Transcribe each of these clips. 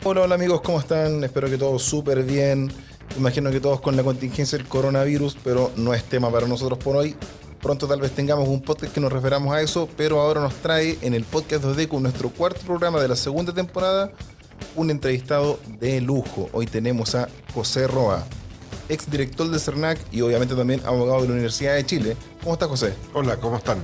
Hola, hola amigos, ¿cómo están? Espero que todos súper bien. Imagino que todos con la contingencia del coronavirus, pero no es tema para nosotros por hoy. Pronto tal vez tengamos un podcast que nos referamos a eso, pero ahora nos trae en el podcast 2D con nuestro cuarto programa de la segunda temporada un entrevistado de lujo. Hoy tenemos a José Roa, ex director del CERNAC y obviamente también abogado de la Universidad de Chile. ¿Cómo estás, José? Hola, ¿cómo están?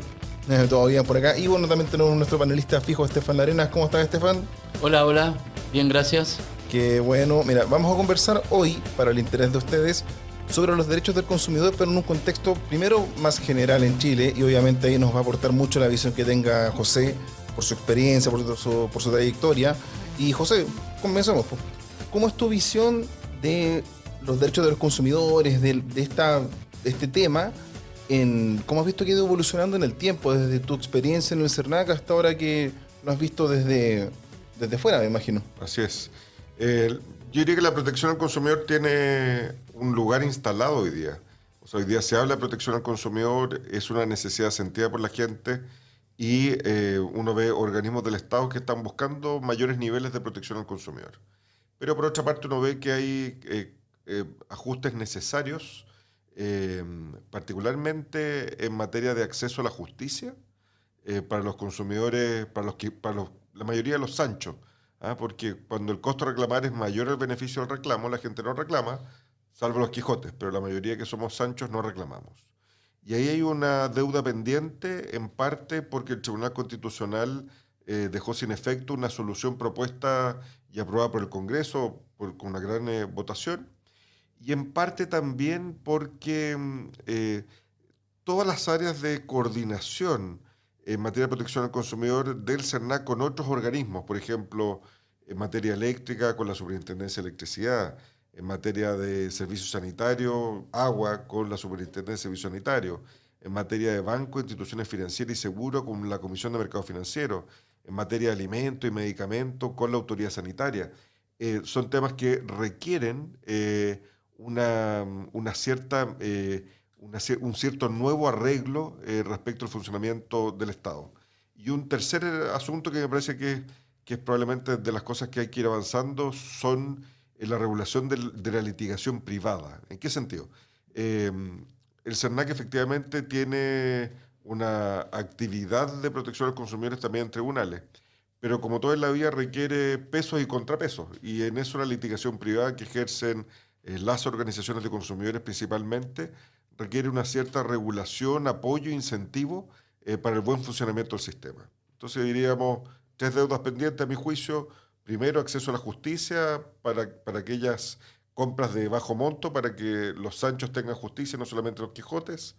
Todo bien por acá. Y bueno, también tenemos nuestro panelista fijo, Estefan Larenas. ¿Cómo estás, Estefan? Hola, hola, bien, gracias. Que bueno, mira, vamos a conversar hoy, para el interés de ustedes, sobre los derechos del consumidor, pero en un contexto primero más general en Chile, y obviamente ahí nos va a aportar mucho la visión que tenga José, por su experiencia, por su trayectoria. Y José, comencemos, pues. ¿Cómo es tu visión de los derechos de los consumidores, de este tema? ¿Cómo has visto que ha ido evolucionando en el tiempo, desde tu experiencia en el CERNAC hasta ahora que lo has visto desde fuera, me imagino? Así es. Yo diría que la protección al consumidor tiene un lugar instalado hoy día. O sea, hoy día se habla de protección al consumidor, es una necesidad sentida por la gente y uno ve organismos del Estado que están buscando mayores niveles de protección al consumidor. Pero por otra parte uno ve que hay ajustes necesarios, eh, particularmente en materia de acceso a la justicia para los consumidores, la mayoría de los sanchos. ¿Ah? Porque cuando el costo de reclamar es mayor al beneficio del reclamo, la gente no reclama, salvo los Quijotes, pero la mayoría que somos sanchos no reclamamos. Y ahí hay una deuda pendiente, en parte porque el Tribunal Constitucional dejó sin efecto una solución propuesta y aprobada por el Congreso con una gran votación, y en parte también porque todas las áreas de coordinación en materia de protección al consumidor del CERNAC con otros organismos, por ejemplo, en materia eléctrica con la Superintendencia de Electricidad, en materia de servicios sanitarios, agua con la Superintendencia de Servicios Sanitarios, en materia de banco, instituciones financieras y seguros con la Comisión de Mercado Financiero, en materia de alimentos y medicamentos con la Autoridad Sanitaria. Son temas que requieren una, una cierta un cierto nuevo arreglo respecto al funcionamiento del Estado. Y un tercer asunto que me parece que es probablemente de las cosas que hay que ir avanzando son la regulación de la litigación privada. ¿En qué sentido? Eh, el CERNAC efectivamente tiene una actividad de protección a los consumidores también en tribunales, pero como todo en la vida requiere pesos y contrapesos, y en eso la litigación privada que ejercen las organizaciones de consumidores principalmente requiere una cierta regulación, apoyo, incentivo para el buen funcionamiento del sistema. Entonces diríamos, tres deudas pendientes a mi juicio. Primero, acceso a la justicia para aquellas compras de bajo monto, para que los sanchos tengan justicia, no solamente los Quijotes.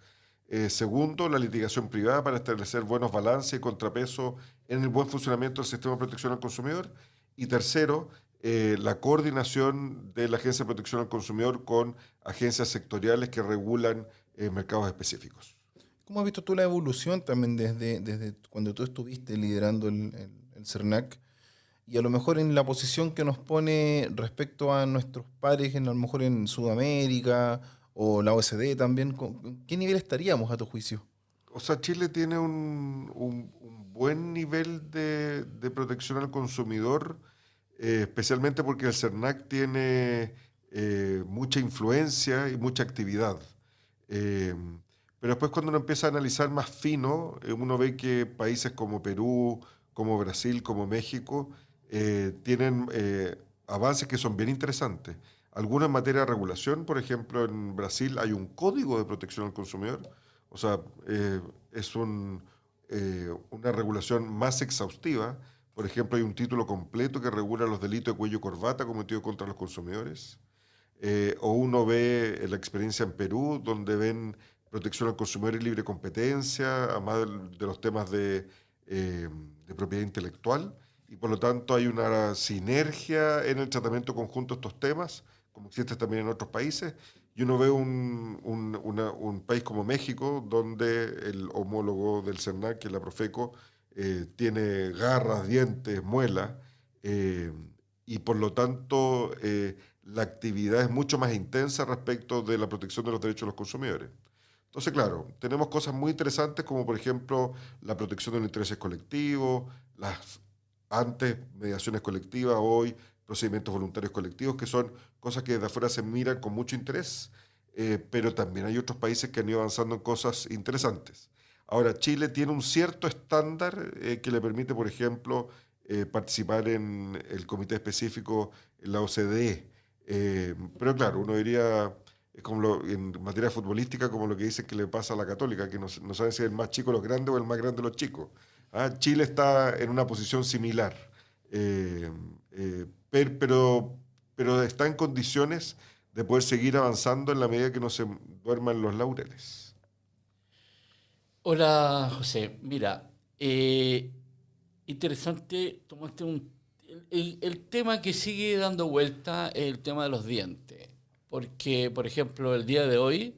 Segundo, la litigación privada para establecer buenos balances y contrapesos en el buen funcionamiento del sistema de protección al consumidor. Y tercero, la coordinación de la Agencia de Protección al Consumidor con agencias sectoriales que regulan mercados específicos. ¿Cómo has visto tú la evolución también desde cuando tú estuviste liderando el CERNAC? Y a lo mejor en la posición que nos pone respecto a nuestros pares, a lo mejor en Sudamérica o la OSD también, ¿qué nivel estaríamos a tu juicio? O sea, Chile tiene un buen nivel de protección al consumidor, especialmente porque el CERNAC tiene mucha influencia y mucha actividad. Eh, pero después cuando uno empieza a analizar más fino, uno ve que países como Perú, como Brasil, como México, tienen avances que son bien interesantes. Algunos en materia de regulación, por ejemplo, en Brasil hay un código de protección al consumidor, o sea, es una regulación más exhaustiva. Por ejemplo, hay un título completo que regula los delitos de cuello y corbata cometidos contra los consumidores. O uno ve la experiencia en Perú, donde ven protección al consumidor y libre competencia, además de los temas de propiedad intelectual, y por lo tanto hay una sinergia en el tratamiento conjunto de estos temas, como existe también en otros países, y uno ve un país como México, donde el homólogo del CERNAC, que es la Profeco, tiene garras, dientes, muelas, eh, y por lo tanto la actividad es mucho más intensa respecto de la protección de los derechos de los consumidores. Entonces, claro, tenemos cosas muy interesantes como por ejemplo la protección de los intereses colectivos, las antes mediaciones colectivas, hoy procedimientos voluntarios colectivos, que son cosas que desde afuera se miran con mucho interés, pero también hay otros países que han ido avanzando en cosas interesantes. Ahora, Chile tiene un cierto estándar que le permite, por ejemplo, participar en el comité específico en la OCDE. Pero claro, uno diría, es como en materia futbolística, como lo que dicen que le pasa a la Católica, que no saben si es el más chico de los grandes o el más grande de los chicos. Chile está en una posición similar, eh, pero está en condiciones de poder seguir avanzando en la medida que no se duerman los laureles. Hola, José. Mira, interesante, tomaste el tema que sigue dando vuelta es el tema de los dientes. Porque, por ejemplo, el día de hoy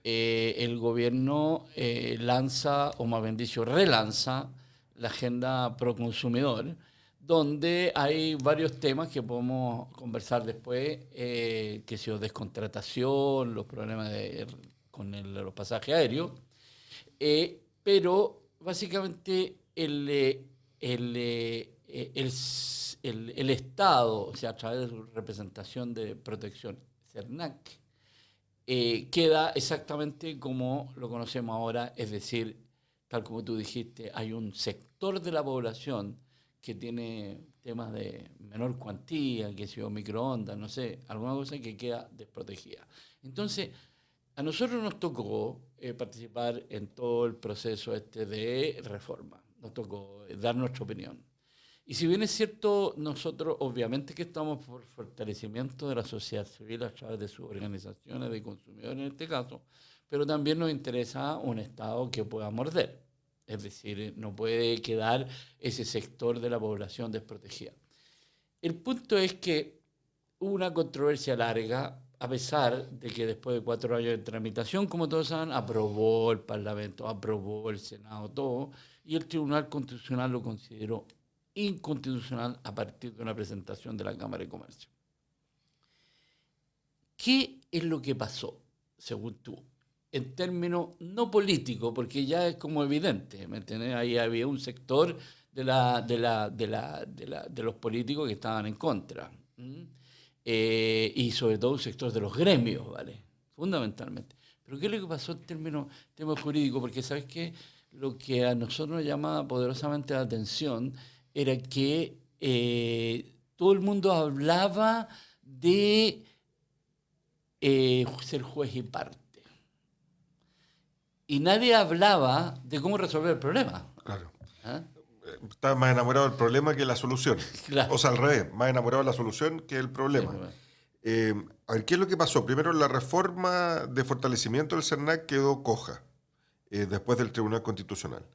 el gobierno lanza, o más bien dicho, relanza la agenda pro consumidor, donde hay varios temas que podemos conversar después, que sea descontratación, los problemas con los pasajes aéreos, pero básicamente el Estado, o sea, a través de su representación de protección, CERNAC, queda exactamente como lo conocemos ahora, es decir, tal como tú dijiste, hay un sector de la población que tiene temas de menor cuantía, que sea microondas, no sé, alguna cosa que queda desprotegida. Entonces, a nosotros nos tocó participar en todo el proceso de reforma, nos tocó dar nuestra opinión. Y si bien es cierto, nosotros obviamente que estamos por fortalecimiento de la sociedad civil a través de sus organizaciones de consumidores en este caso, pero también nos interesa un Estado que pueda morder. Es decir, no puede quedar ese sector de la población desprotegida. El punto es que hubo una controversia larga, a pesar de que después de 4 años de tramitación, como todos saben, aprobó el Parlamento, aprobó el Senado, todo, y el Tribunal Constitucional lo consideró inconstitucional a partir de una presentación de la Cámara de Comercio. ¿Qué es lo que pasó, según tú? En términos no políticos, porque ya es como evidente, ¿me entiendes? Ahí había un sector de los políticos que estaban en contra. Y sobre todo un sector de los gremios, ¿vale? Fundamentalmente. Pero ¿qué es lo que pasó en términos jurídicos? Porque, ¿sabes qué? Lo que a nosotros nos llamaba poderosamente la atención era que todo el mundo hablaba de ser juez y parte. Y nadie hablaba de cómo resolver el problema. Claro. ¿Ah? Está más enamorado del problema que de la solución. Claro. O sea, al revés, más enamorado de la solución que del problema. A ver, ¿qué es lo que pasó? Primero, la reforma de fortalecimiento del CERNAC quedó coja después del Tribunal Constitucional.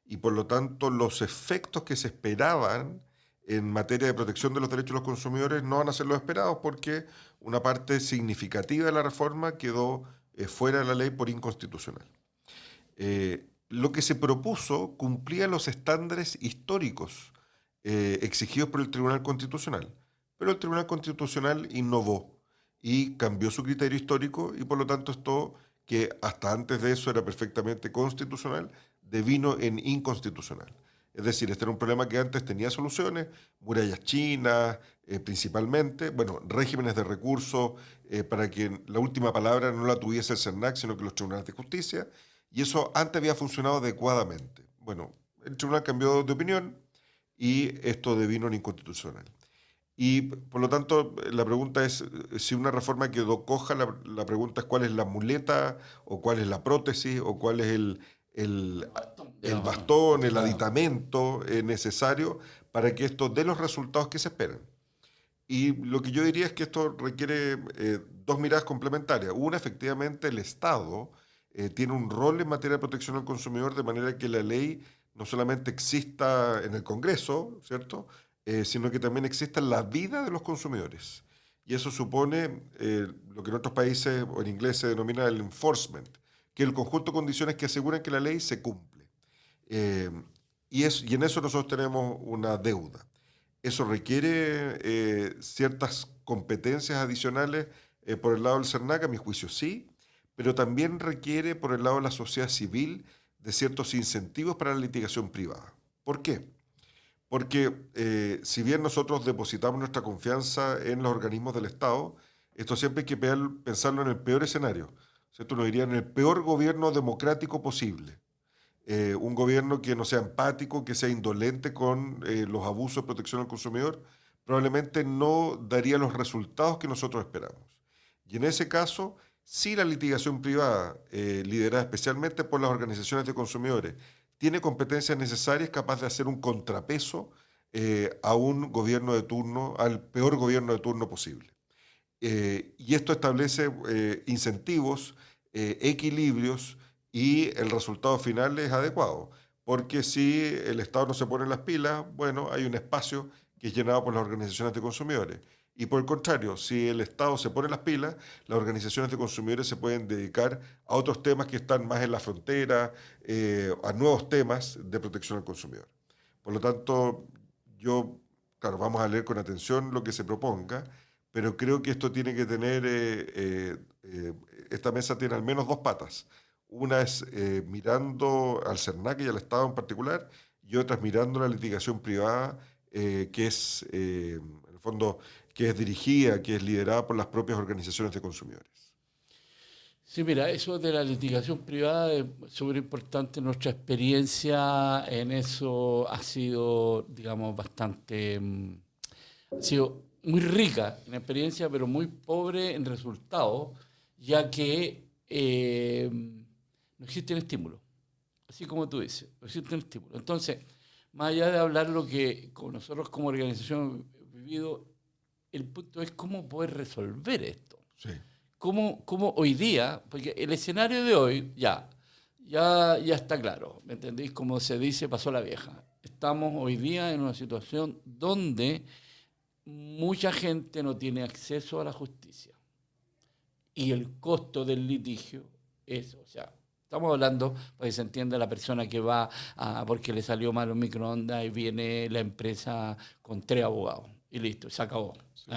Y por lo tanto, los efectos que se esperaban en materia de protección de los derechos de los consumidores no van a ser los esperados porque una parte significativa de la reforma quedó fuera de la ley por inconstitucional. Lo que se propuso cumplía los estándares históricos exigidos por el Tribunal Constitucional, pero el Tribunal Constitucional innovó y cambió su criterio histórico y por lo tanto esto, que hasta antes de eso era perfectamente constitucional, devino en inconstitucional. Es decir, este era un problema que antes tenía soluciones, murallas chinas principalmente, bueno, regímenes de recursos para que la última palabra no la tuviese el CERNAC, sino que los tribunales de justicia, y eso antes había funcionado adecuadamente. Bueno, el tribunal cambió de opinión y esto devino en inconstitucional. Y por lo tanto, la pregunta es, si una reforma quedó coja, la pregunta es cuál es la muleta, o cuál es la prótesis, o cuál es el bastón, el aditamento necesario para que esto dé los resultados que se esperan. Y lo que yo diría es que esto requiere dos miradas complementarias. Una, efectivamente, el Estado tiene un rol en materia de protección al consumidor, de manera que la ley no solamente exista en el Congreso, ¿cierto?, sino que también exista en la vida de los consumidores. Y eso supone lo que en otros países o en inglés se denomina el enforcement, que es el conjunto de condiciones que aseguran que la ley se cumple. Y en eso nosotros tenemos una deuda. Eso requiere ciertas competencias adicionales por el lado del CERNAC, a mi juicio sí, pero también requiere por el lado de la sociedad civil de ciertos incentivos para la litigación privada. ¿Por qué? Porque si bien nosotros depositamos nuestra confianza en los organismos del Estado, esto siempre hay que pensarlo en el peor escenario, ¿cierto? Uno diría en el peor gobierno democrático posible. Un gobierno que no sea empático, que sea indolente con los abusos de protección al consumidor, probablemente no daría los resultados que nosotros esperamos. Y en ese caso, si la litigación privada, liderada especialmente por las organizaciones de consumidores, tiene competencias necesarias, capaz de hacer un contrapeso a un gobierno de turno, al peor gobierno de turno posible. Y esto establece incentivos, equilibrios, y el resultado final es adecuado. Porque si el Estado no se pone las pilas, bueno, hay un espacio que es llenado por las organizaciones de consumidores. Y por el contrario, si el Estado se pone las pilas, las organizaciones de consumidores se pueden dedicar a otros temas que están más en la frontera, a nuevos temas de protección al consumidor. Por lo tanto, yo, claro, vamos a leer con atención lo que se proponga, pero creo que esto tiene que tener, esta mesa tiene al menos dos patas. Una es mirando al CERNAC y al Estado en particular, y otra es mirando la litigación privada, que es, en el fondo, que es dirigida, que es liderada por las propias organizaciones de consumidores. Sí, mira, eso de la litigación privada es súper importante. Nuestra experiencia en eso ha sido, digamos, bastante, ha sido muy rica en experiencia, pero muy pobre en resultados, ya que no existen estímulos. Así como tú dices, no existen estímulos. Entonces, más allá de hablar lo que nosotros como organización hemos vivido, el punto es cómo poder resolver esto. Sí. ¿Cómo hoy día, porque el escenario de hoy ya está claro, ¿me entendéis? Como se dice, pasó la vieja. Estamos hoy día en una situación donde mucha gente no tiene acceso a la justicia. Y el costo del litigio es, o sea, estamos hablando, para que se entienda, la persona que va porque le salió mal un microondas y viene la empresa con 3 abogados. Y listo, se acabó. Sí.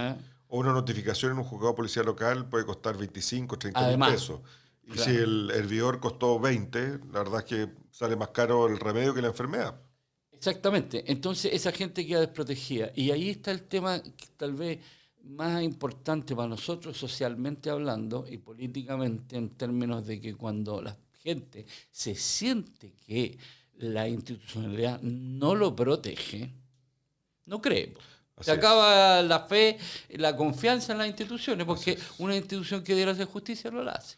O una notificación en un juzgado policial local puede costar 25, 30 mil pesos. Y claro, si el hervidor costó 20, la verdad es que sale más caro el remedio que la enfermedad. exactamente. Entonces esa gente queda desprotegida. Y ahí está el tema que tal vez más importante para nosotros socialmente hablando y políticamente en términos de que cuando la gente se siente que la institucionalidad no lo protege, no cree. Se Así acaba la fe, la confianza en las instituciones, porque es. una institución que diera hacer justicia no la hace.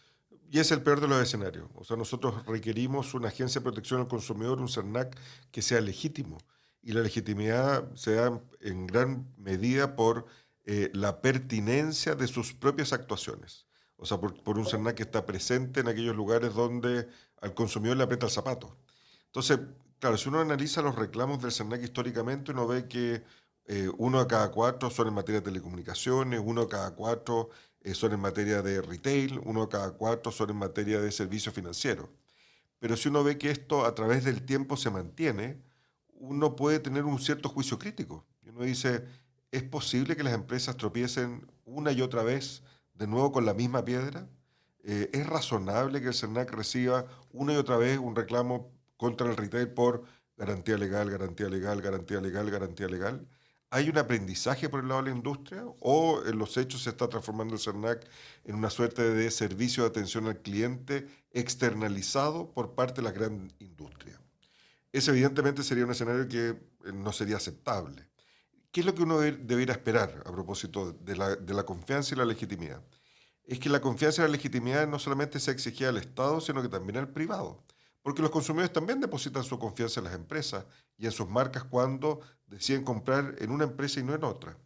Y es el peor de los escenarios. O sea, nosotros requerimos una agencia de protección al consumidor, un CERNAC, que sea legítimo. Y la legitimidad se da en gran medida por la pertinencia de sus propias actuaciones. O sea, por un CERNAC que está presente en aquellos lugares donde al consumidor le aprieta el zapato. Entonces, claro, si uno analiza los reclamos del CERNAC históricamente, uno ve que uno de cada cuatro son en materia de telecomunicaciones, uno de cada cuatro son en materia de retail, uno de cada cuatro son en materia de servicios financieros. Pero si uno ve que esto a través del tiempo se mantiene, uno puede tener un cierto juicio crítico. Y uno dice, ¿es posible que las empresas tropiecen una y otra vez de nuevo con la misma piedra? ¿Es razonable que el CERNAC reciba una y otra vez un reclamo contra el retail por garantía legal, garantía legal, garantía legal, garantía legal? ¿Hay un aprendizaje por el lado de la industria o en los hechos se está transformando el CERNAC en una suerte de servicio de atención al cliente externalizado por parte de la gran industria? Ese evidentemente sería un escenario que no sería aceptable. ¿Qué es lo que uno debería esperar a propósito de la confianza y la legitimidad? Es que la confianza y la legitimidad no solamente se exigía al Estado, sino que también al privado. Porque los consumidores también depositan su confianza en las empresas y en sus marcas cuando deciden comprar en una empresa y no en otra.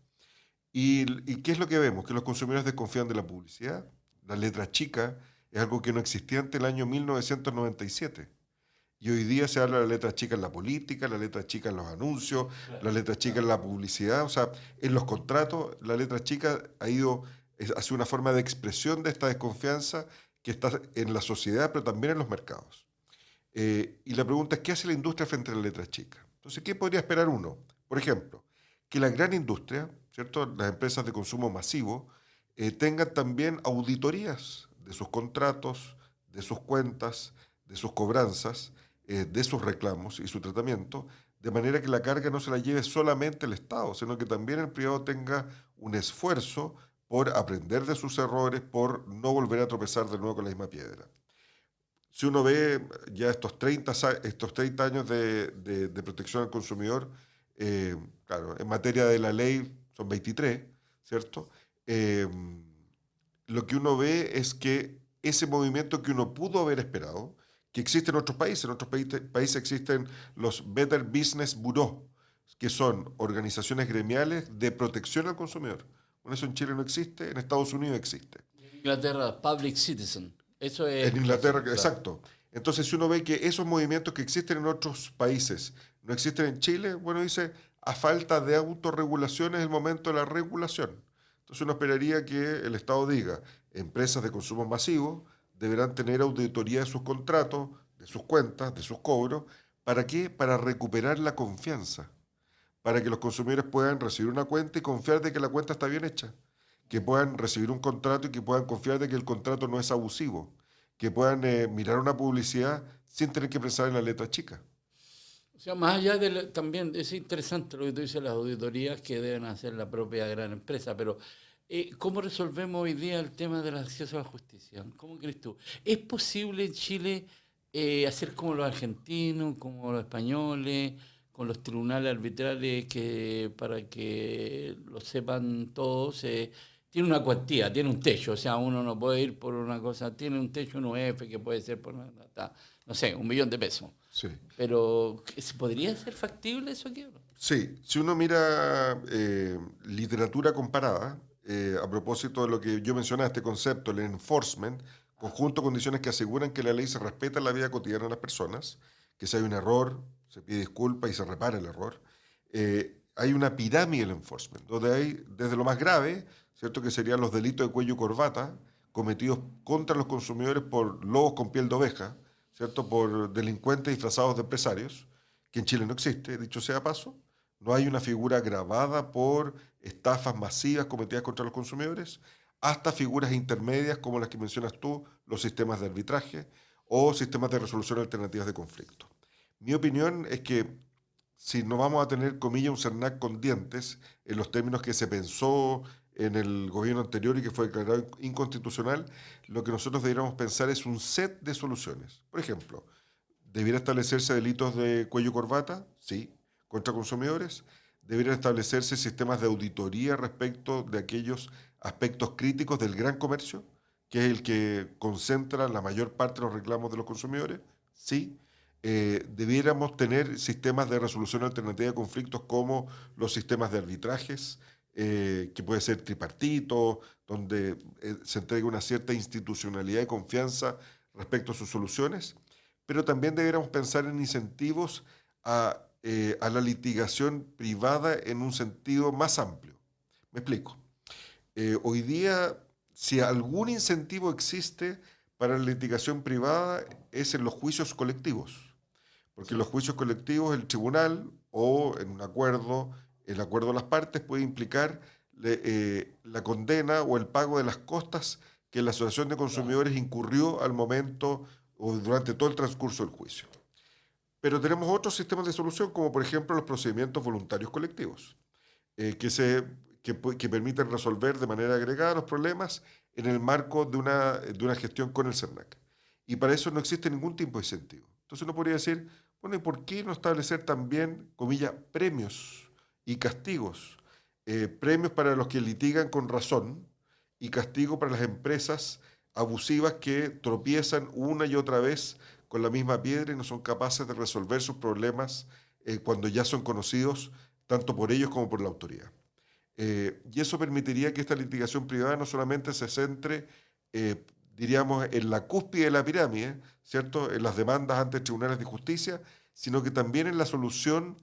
¿Y qué es lo que vemos? Que los consumidores desconfían de la publicidad. La letra chica es algo que no existía antes el año 1997. Y hoy día se habla de la letra chica en la política, la letra chica en los anuncios, la letra chica en la publicidad. O sea, en los contratos, la letra chica ha sido una forma de expresión de esta desconfianza que está en la sociedad, pero también en los mercados. Y la pregunta es, ¿qué hace la industria frente a la letra chica? Entonces, ¿qué podría esperar uno? Por ejemplo, que la gran industria, ¿cierto? Las empresas de consumo masivo, tengan también auditorías de sus contratos, de sus cuentas, de sus cobranzas, de sus reclamos y su tratamiento, de manera que la carga no se la lleve solamente el Estado, sino que también el privado tenga un esfuerzo por aprender de sus errores, por no volver a tropezar de nuevo con la misma piedra. Si uno ve ya estos 30 años de protección al consumidor, claro, en materia de la ley son 23, ¿cierto? Eh, lo que uno ve es que ese movimiento que uno pudo haber esperado, que existe en otros países existen los Better Business Bureau, que son organizaciones gremiales de protección al consumidor. Bueno, eso en Chile no existe, en Estados Unidos existe. En Inglaterra, Public Citizen. Eso es En Inglaterra, claro. exacto. Entonces, si uno ve que esos movimientos que existen en otros países no existen en Chile, bueno, dice, a falta de autorregulación es el momento de la regulación. Entonces, uno esperaría que el Estado diga, empresas de consumo masivo deberán tener auditoría de sus contratos, de sus cuentas, de sus cobros. ¿Para qué? Para recuperar la confianza, para que los consumidores puedan recibir una cuenta y confiar de que la cuenta está bien hecha, que puedan recibir un contrato y que puedan confiar de que el contrato no es abusivo, que puedan mirar una publicidad sin tener que pensar en la letra chica. O sea, más allá también es interesante lo que tú dices, las auditorías que deben hacer la propia gran empresa, pero ¿cómo resolvemos hoy día el tema del acceso a la justicia? ¿Cómo crees tú? ¿Es posible en Chile hacer como los argentinos, como los españoles, con los tribunales arbitrales que para que lo sepan todos, tiene una cuantía, tiene un techo, o sea, uno no puede ir por una cosa, tiene un techo, un UF que puede ser por, no sé, 1.000.000 de pesos. Sí. Pero, ¿podría ser factible eso aquí o no? Sí, si uno mira literatura comparada, a propósito de lo que yo mencionaba, este concepto, el enforcement, conjunto de condiciones que aseguran que la ley se respeta en la vida cotidiana de las personas, que si hay un error, se pide disculpa y se repara el error. Hay una pirámide del enforcement, donde hay desde lo más grave, ¿cierto?, que serían los delitos de cuello y corbata cometidos contra los consumidores por lobos con piel de oveja, ¿cierto?, por delincuentes disfrazados de empresarios, que en Chile no existe, dicho sea paso. No hay una figura grabada por estafas masivas cometidas contra los consumidores, hasta figuras intermedias como las que mencionas tú, los sistemas de arbitraje o sistemas de resolución alternativas de conflicto. Mi opinión es que si no vamos a tener, comillas, un CERNAC con dientes, en los términos que se pensó en el gobierno anterior y que fue declarado inconstitucional, lo que nosotros deberíamos pensar es un set de soluciones. Por ejemplo, ¿debiera establecerse delitos de cuello y corbata? Sí. ¿Contra consumidores? ¿Deberían establecerse sistemas de auditoría respecto de aquellos aspectos críticos del gran comercio, que es el que concentra la mayor parte de los reclamos de los consumidores? Sí. Debiéramos tener sistemas de resolución alternativa de conflictos como los sistemas de arbitrajes, que puede ser tripartito, donde se entregue una cierta institucionalidad y confianza respecto a sus soluciones, pero también debiéramos pensar en incentivos a la litigación privada en un sentido más amplio. Me explico. Hoy día, si algún incentivo existe para la litigación privada, es en los juicios colectivos. Porque en los juicios colectivos el tribunal o en un acuerdo, el acuerdo de las partes puede implicar la condena o el pago de las costas que la asociación de consumidores incurrió al momento o durante todo el transcurso del juicio. Pero tenemos otros sistemas de solución, como por ejemplo los procedimientos voluntarios colectivos, que permiten resolver de manera agregada los problemas en el marco de una gestión con el CERNAC. Y para eso no existe ningún tipo de incentivo. Entonces uno podría decir, bueno, ¿y por qué no establecer también, comillas, premios y castigos? Premios para los que litigan con razón y castigo para las empresas abusivas que tropiezan una y otra vez con la misma piedra y no son capaces de resolver sus problemas cuando ya son conocidos tanto por ellos como por la autoridad. Y eso permitiría que esta litigación privada no solamente se centre, diríamos, en la cúspide de la pirámide, ¿cierto?, en las demandas ante tribunales de justicia, sino que también en la solución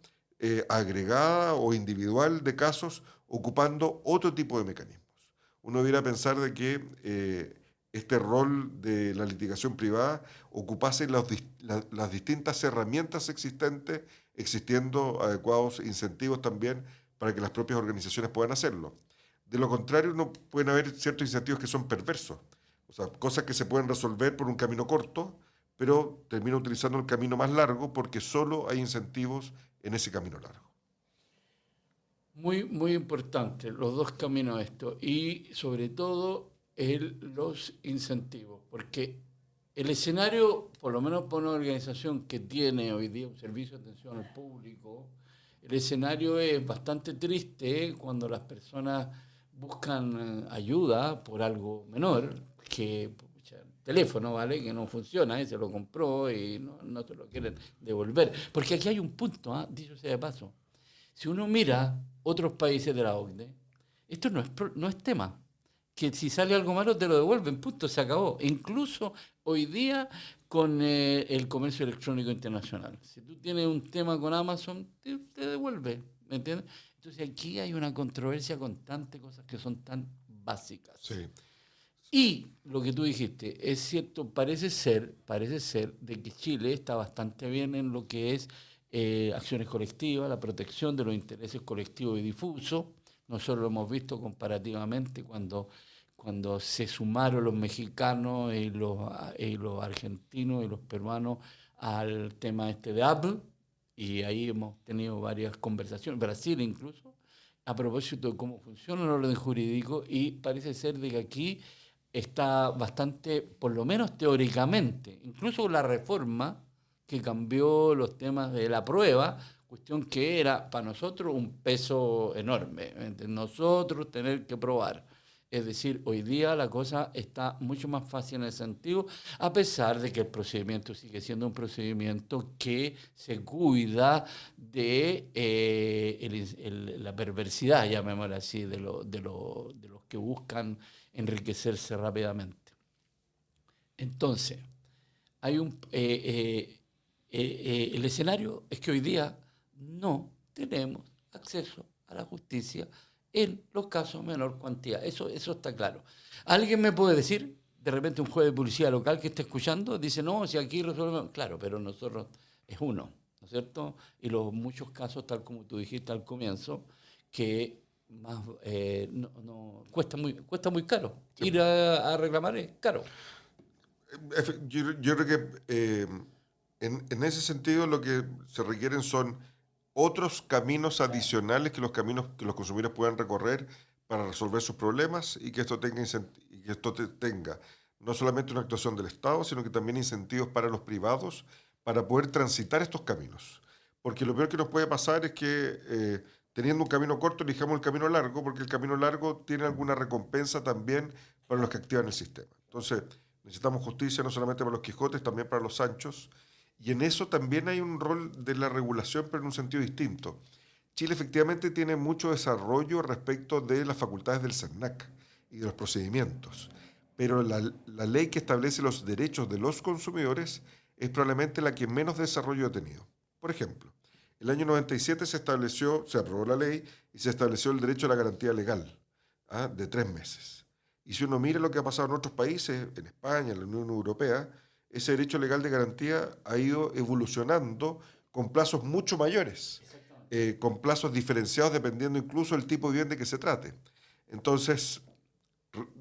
agregada o individual de casos ocupando otro tipo de mecanismos. Uno debiera pensar de que este rol de la litigación privada ocupase las distintas herramientas existentes, existiendo adecuados incentivos también para que las propias organizaciones puedan hacerlo. De lo contrario, no pueden haber ciertos incentivos que son perversos, o sea, cosas que se pueden resolver por un camino corto, pero termina utilizando el camino más largo porque solo hay incentivos en ese camino largo. Muy, muy importante, los dos caminos estos y sobre todo los incentivos, porque el escenario, por lo menos para una organización que tiene hoy día un servicio de atención al público, el escenario es bastante triste cuando las personas buscan ayuda por algo menor, que pucha, el teléfono, ¿vale? Que no funciona, se lo compró y no te lo quieren devolver. Porque aquí hay un punto, dicho sea de paso. Si uno mira otros países de la OCDE, esto no es tema. Que si sale algo malo te lo devuelven, punto, se acabó. Incluso hoy día con el comercio electrónico internacional. Si tú tienes un tema con Amazon, te devuelve, ¿me entiendes? Entonces aquí hay una controversia constante, cosas que son tan básicas. Sí. Y lo que tú dijiste, es cierto, parece ser de que Chile está bastante bien en lo que es acciones colectivas, la protección de los intereses colectivos y difusos. Nosotros lo hemos visto comparativamente cuando se sumaron los mexicanos y los argentinos y los peruanos al tema este de Apple, y ahí hemos tenido varias conversaciones, Brasil incluso, a propósito de cómo funciona el orden jurídico, y parece ser de que aquí está bastante, por lo menos teóricamente, incluso la reforma que cambió los temas de la prueba, cuestión que era para nosotros un peso enorme, nosotros tener que probar. Es decir, hoy día la cosa está mucho más fácil en ese sentido, a pesar de que el procedimiento sigue siendo un procedimiento que se cuida de la perversidad, llamémoslo así, de los que buscan enriquecerse rápidamente. Entonces, hay el escenario es que hoy día no tenemos acceso a la justicia en los casos de menor cuantía. Eso está claro. ¿Alguien me puede decir, de repente un juez de policía local que está escuchando, dice, no, si aquí resolvemos? Claro, pero nosotros es uno, ¿no es cierto? Y los muchos casos, tal como tú dijiste al comienzo, que más cuesta muy caro. Sí. Ir a reclamar es caro. Yo creo que en ese sentido lo que se requieren son otros caminos adicionales que los caminos que los consumidores puedan recorrer para resolver sus problemas, y que esto tenga no solamente una actuación del Estado, sino que también incentivos para los privados para poder transitar estos caminos. Porque lo peor que nos puede pasar es que teniendo un camino corto elijamos el camino largo, porque el camino largo tiene alguna recompensa también para los que activan el sistema. Entonces, necesitamos justicia no solamente para los Quijotes, también para los Sanchos. Y en eso también hay un rol de la regulación, pero en un sentido distinto. Chile efectivamente tiene mucho desarrollo respecto de las facultades del CERNAC y de los procedimientos, pero la ley que establece los derechos de los consumidores es probablemente la que menos desarrollo ha tenido. Por ejemplo, el año 97 se aprobó la ley y se estableció el derecho a la garantía legal de 3 meses. Y si uno mira lo que ha pasado en otros países, en España, en la Unión Europea, ese derecho legal de garantía ha ido evolucionando con plazos mucho mayores, con plazos diferenciados dependiendo incluso del tipo de bien de que se trate. Entonces,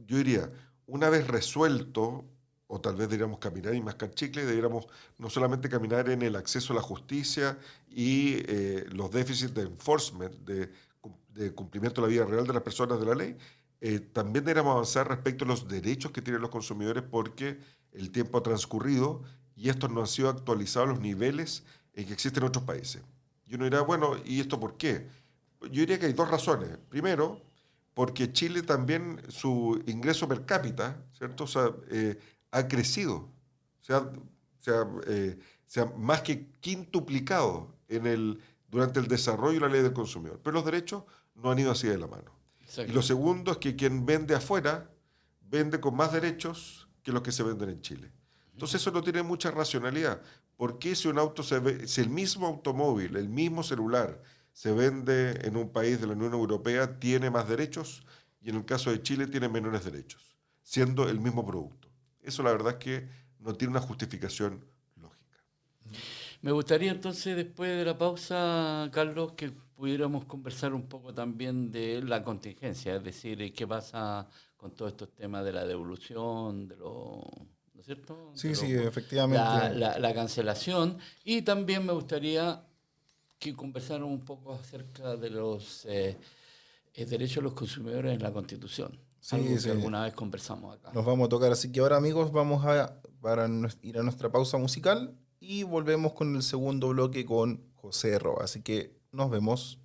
yo diría, una vez resuelto, o tal vez deberíamos caminar y mascar chicle, deberíamos no solamente caminar en el acceso a la justicia y los déficits de enforcement, de cumplimiento de la vida real de las personas de la ley, también deberíamos avanzar respecto a los derechos que tienen los consumidores, porque el tiempo ha transcurrido y estos no han sido actualizados a los niveles en que existen en otros países. Y uno dirá, bueno, ¿y esto por qué? Yo diría que hay 2 razones. Primero, porque Chile también, su ingreso per cápita, ¿cierto? O sea, ha crecido, se ha más que quintuplicado durante el desarrollo de la ley del consumidor. Pero los derechos no han ido así de la mano. Exacto. Y lo segundo es que quien vende afuera vende con más derechos que los que se venden en Chile. Entonces eso no tiene mucha racionalidad. ¿Por qué si si el mismo automóvil, el mismo celular, se vende en un país de la Unión Europea, tiene más derechos, y en el caso de Chile tiene menores derechos, siendo el mismo producto? Eso la verdad es que no tiene una justificación lógica. Me gustaría entonces, después de la pausa, Carlos, que pudiéramos conversar un poco también de la contingencia, es decir, qué pasa con todos estos temas de la devolución, ¿no es cierto? Sí, efectivamente. La cancelación. Y también me gustaría que conversaron un poco acerca de los derechos de los consumidores en la Constitución. Sí, Algo sí. que alguna vez conversamos acá. Nos vamos a tocar, así que ahora amigos vamos a ir a nuestra pausa musical y volvemos con el segundo bloque con José Roa. Así que nos vemos.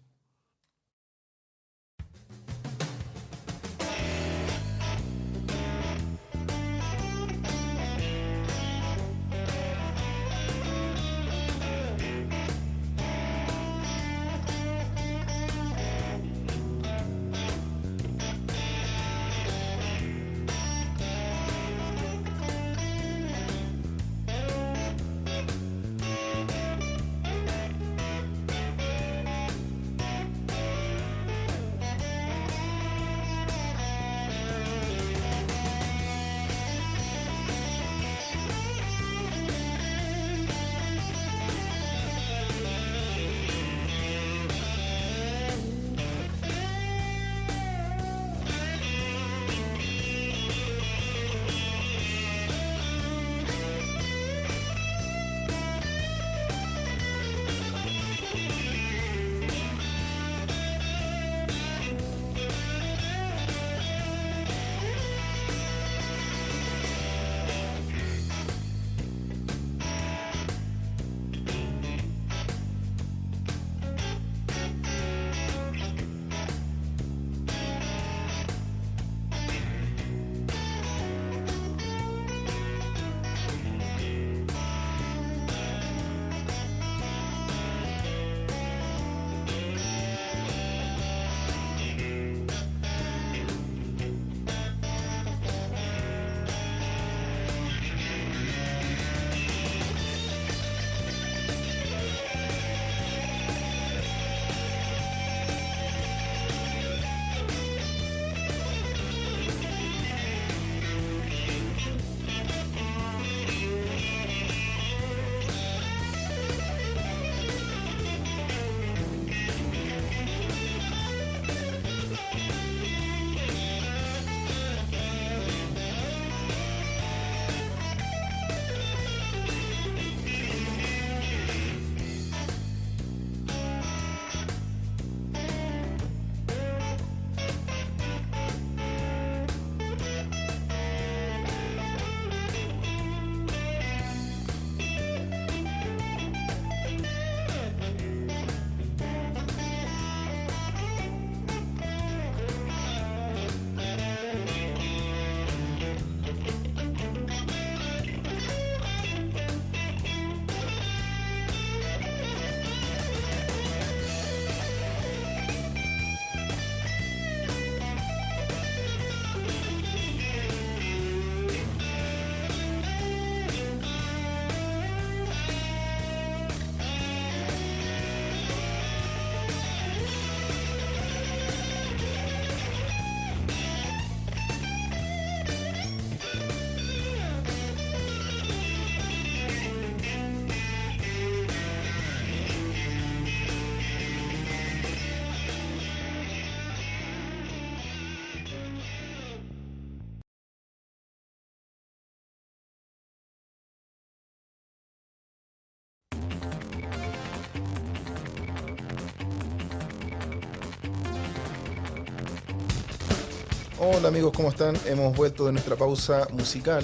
Hola amigos, ¿cómo están? Hemos vuelto de nuestra pausa musical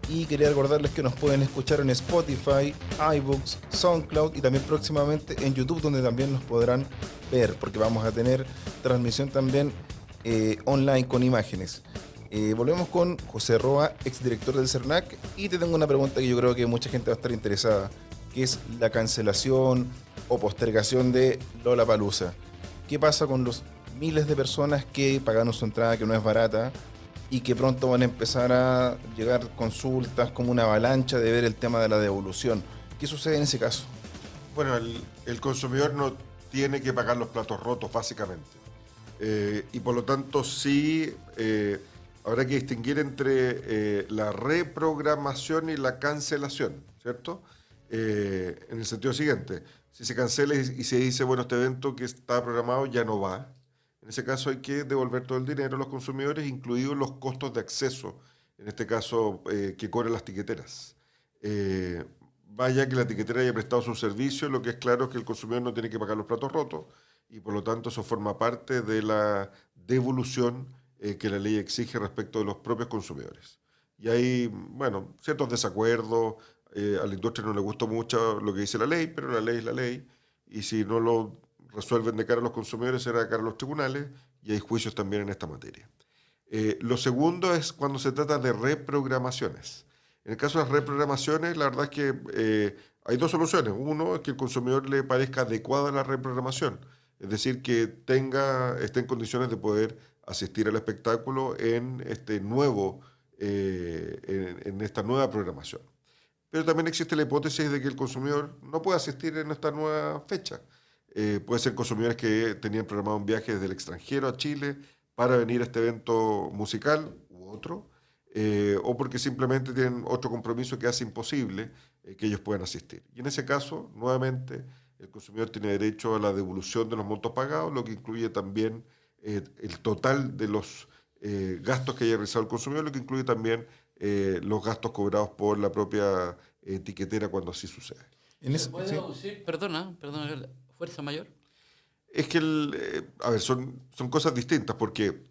y quería recordarles que nos pueden escuchar en Spotify, iBooks, SoundCloud y también próximamente en YouTube, donde también nos podrán ver, porque vamos a tener transmisión también online con imágenes. Volvemos con José Roa, exdirector del CERNAC, y te tengo una pregunta que yo creo que mucha gente va a estar interesada, que es la cancelación o postergación de Lollapalooza. ¿Qué pasa con los miles de personas que pagaron su entrada, que no es barata, y que pronto van a empezar a llegar consultas como una avalancha de ver el tema de la devolución? ¿Qué sucede en ese caso? Bueno, el consumidor no tiene que pagar los platos rotos, básicamente. Y por lo tanto, sí, habrá que distinguir entre la reprogramación y la cancelación, ¿cierto? En el sentido siguiente, si se cancela y se dice, bueno, este evento que está programado ya no va, en ese caso hay que devolver todo el dinero a los consumidores, incluidos los costos de acceso, en este caso que cobran las tiqueteras. Eh, vaya que la etiquetera haya prestado su servicio, lo que es claro es que el consumidor no tiene que pagar los platos rotos y por lo tanto eso forma parte de la devolución que la ley exige respecto de los propios consumidores. Y hay, bueno, ciertos desacuerdos, a la industria no le gustó mucho lo que dice la ley, pero la ley es la ley y si no lo resuelven de cara a los consumidores será de cara a los tribunales y hay juicios también en esta materia. Lo segundo es cuando se trata de reprogramaciones. En el caso de las reprogramaciones, la verdad es que hay dos soluciones. Uno es que el consumidor le parezca adecuada la reprogramación, es decir, que esté en condiciones de poder asistir al espectáculo en este nuevo, en esta nueva programación. Pero también existe la hipótesis de que el consumidor no puede asistir en esta nueva fecha. Puede ser consumidores que tenían programado un viaje desde el extranjero a Chile para venir a este evento musical u otro, o porque simplemente tienen otro compromiso que hace imposible que ellos puedan asistir. Y en ese caso, nuevamente, el consumidor tiene derecho a la devolución de los montos pagados, lo que incluye también el total de los gastos que haya realizado el consumidor, lo que incluye también los gastos cobrados por la propia etiquetera cuando así sucede. ¿Se puede deducir, perdona, fuerza mayor? Es que, a ver, son cosas distintas, porque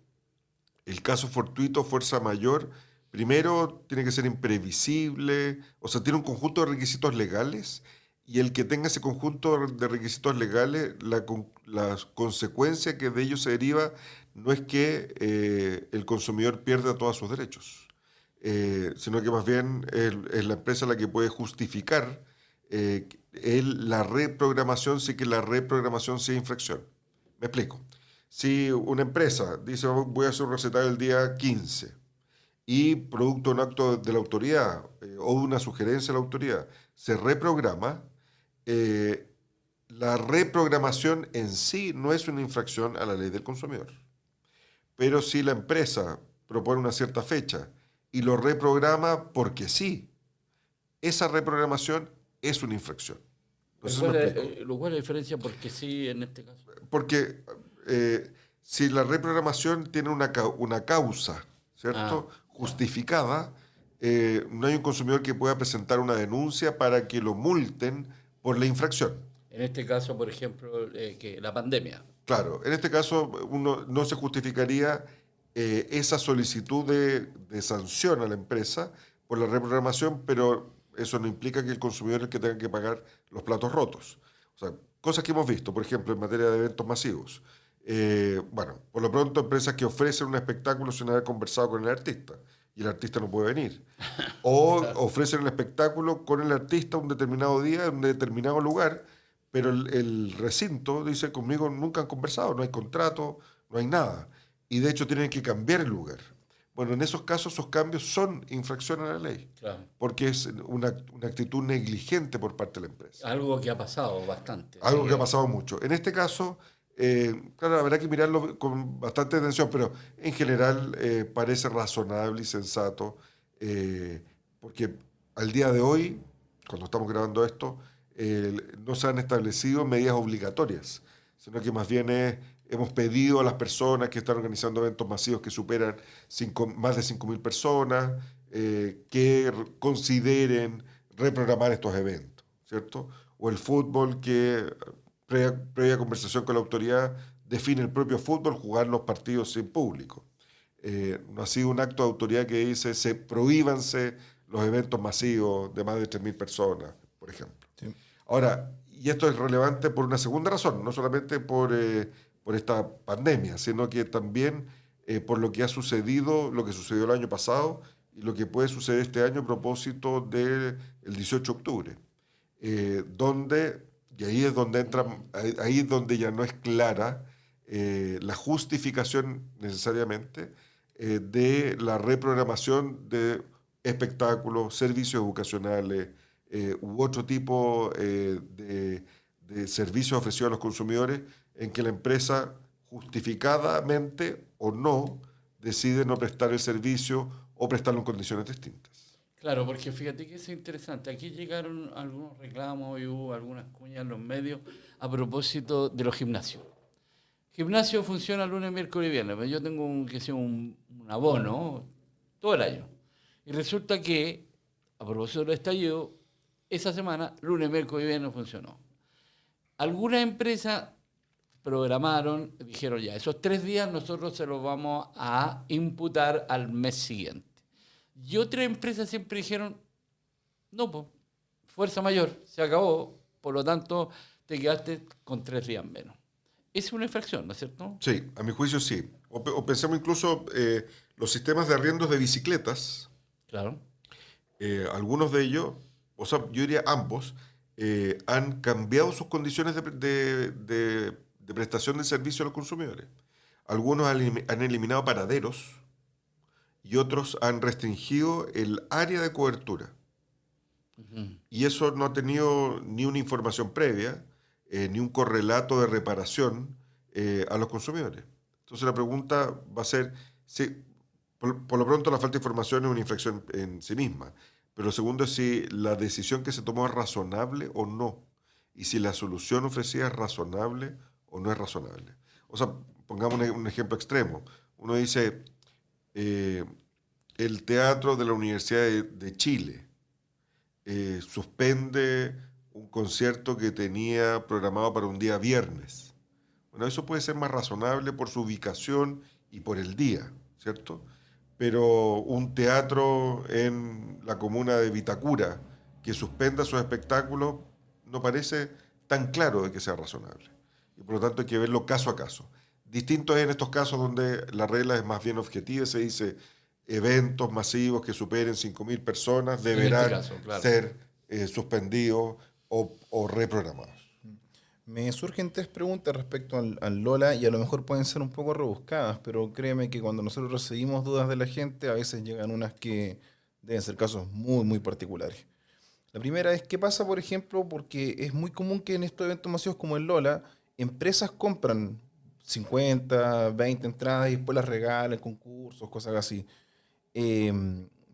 el caso fortuito, fuerza mayor, primero tiene que ser imprevisible, o sea, tiene un conjunto de requisitos legales, y el que tenga ese conjunto de requisitos legales, la consecuencia que de ello se deriva no es que el consumidor pierda todos sus derechos, sino que más bien es la empresa la que puede justificar la reprogramación sin que la reprogramación sea infracción. Me explico. Si una empresa dice voy a hacer un recetario el día 15 y producto de un acto de la autoridad o de una sugerencia de la autoridad se reprograma, la reprogramación en sí no es una infracción a la ley del consumidor. Pero si la empresa propone una cierta fecha y lo reprograma porque sí, esa reprogramación es una infracción. Entonces, ¿Cuál es la diferencia? Porque sí, en este caso. porque si la reprogramación tiene una causa, ¿cierto? Justificada, no hay un consumidor que pueda presentar una denuncia para que lo multen por la infracción. En este caso, por ejemplo, que la pandemia. Claro, en este caso uno no se justificaría esa solicitud de sanción a la empresa por la reprogramación, pero eso no implica que el consumidor es el que tenga que pagar los platos rotos. O sea, cosas que hemos visto, por ejemplo, en materia de eventos masivos. Bueno, por lo pronto empresas que ofrecen un espectáculo sin haber conversado con el artista y el artista no puede venir. O ofrecen el espectáculo con el artista un determinado día en un determinado lugar, pero el recinto dice conmigo nunca han conversado, no hay contrato, no hay nada. Y de hecho tienen que cambiar el lugar. Bueno, en esos casos esos cambios son infracción a la ley, Claro. porque es una actitud negligente por parte de la empresa. Algo que ha pasado bastante. Algo que ha pasado mucho. En este caso, claro, habrá que mirarlo con bastante atención, pero en general parece razonable y sensato, porque al día de hoy, cuando estamos grabando esto, no se han establecido medidas obligatorias, sino que más bien hemos pedido a las personas que están organizando eventos masivos que superan más de 5.000 personas, que consideren reprogramar estos eventos, ¿cierto? O el fútbol que, previa conversación con la autoridad, define el propio fútbol, jugar los partidos sin público. No ha sido un acto de autoridad que dice prohíbanse los eventos masivos de más de 3.000 personas, por ejemplo. Sí. Ahora, y esto es relevante por una segunda razón, no solamente por esta pandemia, sino que también por lo que ha sucedido, lo que sucedió el año pasado y lo que puede suceder este año a propósito del 18 de octubre, y ahí es donde ahí es donde ya no es clara la justificación necesariamente de la reprogramación de espectáculos, servicios educacionales u otro tipo de servicios ofrecidos a los consumidores en que la empresa justificadamente o no decide no prestar el servicio o prestarlo en condiciones distintas. Claro, porque fíjate que es interesante. Aquí llegaron algunos reclamos y hubo algunas cuñas en los medios a propósito de los gimnasios. Gimnasio funciona lunes, miércoles y viernes, pero yo tengo un abono todo el año. Y resulta que, a propósito del estallido, esa semana, lunes, miércoles y viernes funcionó. Algunas empresas programaron, dijeron ya, esos 3 días nosotros se los vamos a imputar al mes siguiente. Y otras empresas siempre dijeron, no, pues, fuerza mayor, se acabó, por lo tanto te quedaste con 3 días menos. Es una infracción, ¿no es cierto? Sí, a mi juicio sí. O pensemos incluso los sistemas de arriendos de bicicletas, Claro. algunos de ellos, o sea, yo diría ambos, han cambiado sus condiciones de prestación de servicio a los consumidores. Algunos han eliminado paraderos y otros han restringido el área de cobertura. Y eso no ha tenido ni una información previa, ni un correlato de reparación a los consumidores. Entonces la pregunta va a ser, si, por lo pronto la falta de información es una infracción en sí misma, pero lo segundo es si la decisión que se tomó es razonable o no, y si la solución ofrecida es razonable o no es razonable. O sea, pongamos un ejemplo extremo. Uno dice, el teatro de la Universidad de Chile suspende un concierto que tenía programado para un día viernes. Bueno, eso puede ser más razonable por su ubicación y por el día, ¿cierto? Pero un teatro en la comuna de Vitacura que suspenda sus espectáculos no parece tan claro de que sea razonable. Y por lo tanto hay que verlo caso a caso. Distinto es en estos casos donde la regla es más bien objetiva, se dice eventos masivos que superen 5.000 personas deberán claro, ser suspendidos o reprogramados. Me surgen 3 preguntas respecto al Lola y a lo mejor pueden ser un poco rebuscadas, pero créeme que cuando nosotros recibimos dudas de la gente, a veces llegan unas que deben ser casos muy, muy particulares. La primera es, ¿qué pasa, por ejemplo? Porque es muy común que en estos eventos masivos como el Lola, empresas compran 50, 20 entradas y después las regalan, concursos, cosas así. Eh,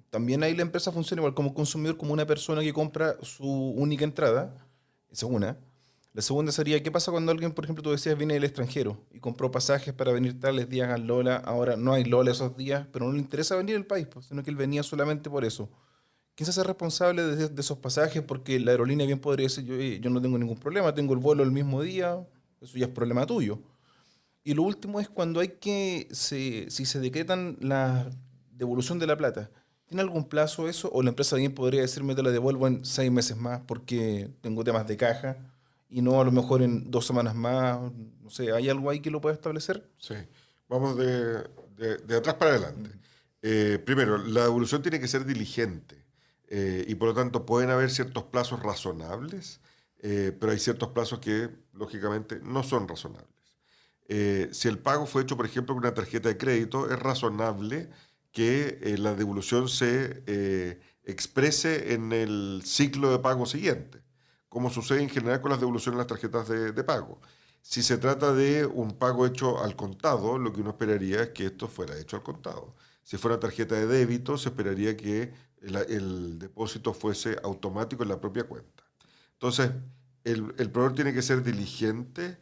También ahí la empresa funciona igual como consumidor, como una persona que compra su única entrada. Esa es una. La segunda sería, ¿qué pasa cuando alguien, por ejemplo, tú decías, viene del extranjero y compró pasajes para venir tales días al Lola? Ahora no hay Lola esos días, pero no le interesa venir al país, pues, sino que él venía solamente por eso. ¿Quién se hace responsable de esos pasajes? Porque la aerolínea bien podría decir, yo no tengo ningún problema, tengo el vuelo el mismo día, eso ya es problema tuyo. Y lo último es cuando si se decretan la devolución de la plata. ¿Tiene algún plazo eso? ¿O la empresa bien podría decirme te la devuelvo en 6 meses más porque tengo temas de caja y no a lo mejor en 2 semanas más? No sé, ¿hay algo ahí que lo pueda establecer? Sí. Vamos de atrás para adelante. Primero, la devolución tiene que ser diligente y por lo tanto pueden haber ciertos plazos razonables, pero hay ciertos plazos que lógicamente no son razonables. Si el pago fue hecho, por ejemplo, con una tarjeta de crédito, es razonable que la devolución se exprese en el ciclo de pago siguiente, como sucede en general con las devoluciones en las tarjetas de pago. Si se trata de un pago hecho al contado, lo que uno esperaría es que esto fuera hecho al contado. Si fuera una tarjeta de débito, se esperaría que el depósito fuese automático en la propia cuenta. Entonces, el proveedor tiene que ser diligente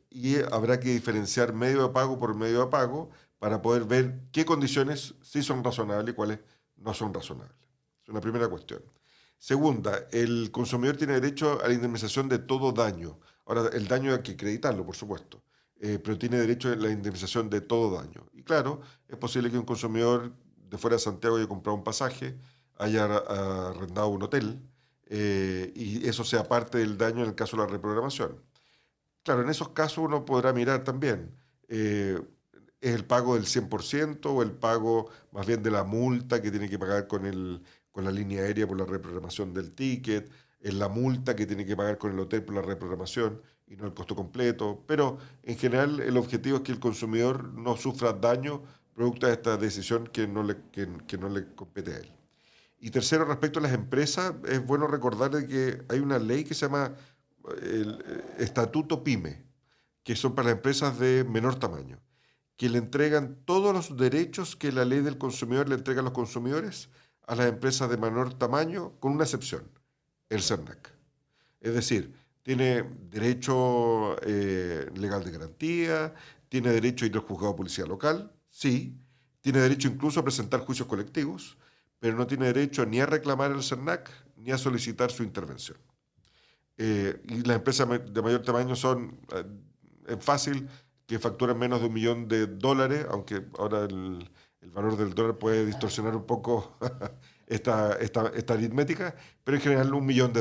y habrá que diferenciar medio de pago por medio de pago para poder ver qué condiciones sí son razonables y cuáles no son razonables. Es una primera cuestión. Segunda, el consumidor tiene derecho a la indemnización de todo daño. Ahora, el daño hay que acreditarlo, por supuesto, pero tiene derecho a la indemnización de todo daño. Y claro, es posible que un consumidor de fuera de Santiago haya comprado un pasaje, haya arrendado un hotel, y eso sea parte del daño en el caso de la reprogramación. Claro, en esos casos uno podrá mirar también, ¿es el pago del 100% o el pago más bien de la multa que tiene que pagar con la línea aérea por la reprogramación del ticket? ¿Es la multa que tiene que pagar con el hotel por la reprogramación y no el costo completo? Pero en general el objetivo es que el consumidor no sufra daño producto de esta decisión que no le compete a él. Y tercero, respecto a las empresas, es bueno recordarle que hay una ley que se llama el Estatuto PYME, que son para las empresas de menor tamaño, que le entregan todos los derechos que la ley del consumidor le entrega a los consumidores a las empresas de menor tamaño, con una excepción, el CERNAC. Es decir, tiene derecho legal de garantía, tiene derecho a ir al juzgado de policía local, sí, tiene derecho incluso a presentar juicios colectivos, pero no tiene derecho ni a reclamar al CERNAC ni a solicitar su intervención. Y las empresas de mayor tamaño son es fácil que facturen menos de $1 millón, aunque ahora el valor del dólar puede distorsionar un poco esta aritmética, pero en general $1 millón.